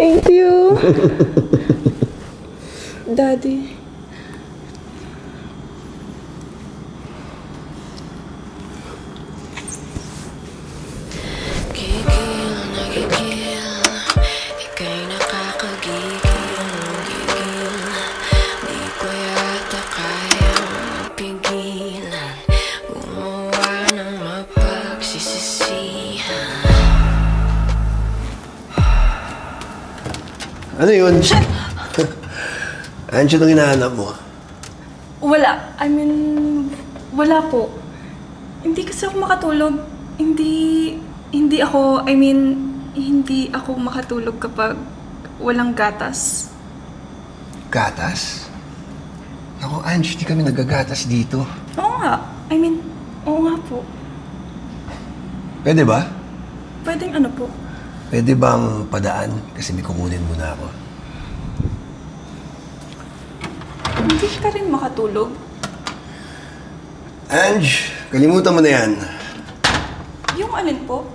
Thank you. Daddy. Gigil, nagigil, ika'y nakakagigil, gigil. Di ko yata kayang pigilan, gumawa ng mapagsisisihan. Ano yun? Ano siya nang hinahanap mo? Wala. Wala po. Hindi kasi ako makatulog. Hindi ako makatulog kapag walang gatas. Gatas? Naku, Ange, di kami nagagatas dito. Oo nga. Oo nga po. Pwede ba? Pwedeng ano po? Pwede bang padaan? Kasi may kukunin muna ako. Hindi ka rin makatulog? Ange, kalimutan mo na yan. Yung alin po?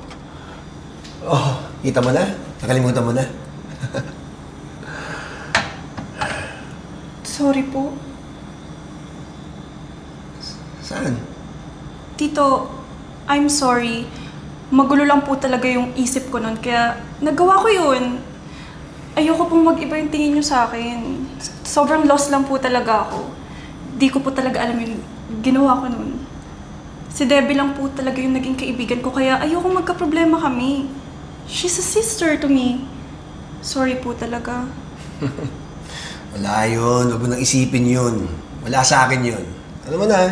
Oh, kita mo na? Nakalimutan mo na? Sorry po. Saan? Tito, I'm sorry. Magulo lang po talaga yung isip ko nun, kaya nagawa ko yun. Ayoko pong mag-iba yung tingin nyo sa akin. Sobrang lost lang po talaga ako. Di ko po talaga alam yung ginawa ko nun. Si Debbie lang po talaga yung naging kaibigan ko, kaya ayoko magka-problema kami. She's a sister to me. Sorry po talaga. Wala yun. Huwag mo nang isipin yun. Wala sa akin yun. Alam mo na,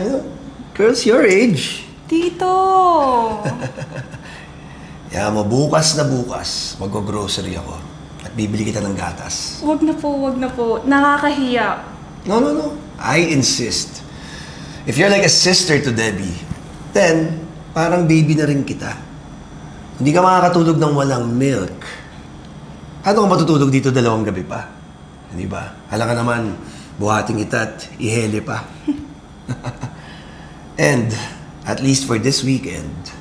girls your age. Tito! Kaya mo, bukas na bukas, mag-grocery ako at bibili kita ng gatas. Wag na po. Nakakahiya. No. I insist. If you're like a sister to Debbie, then parang baby na rin kita. Hindi ka makakatulog ng walang milk. Ano kung matutulog dito 2 gabi pa? Hindi ba? Hala ka naman, buhating kita at ihele pa. And, at least for this weekend,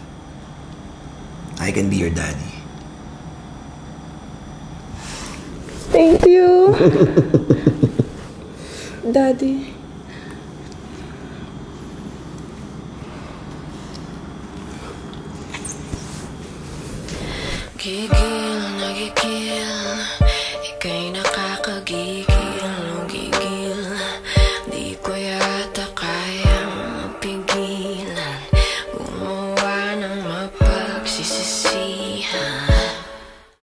I can be your daddy. Thank you. Daddy. Gigil, nagigil,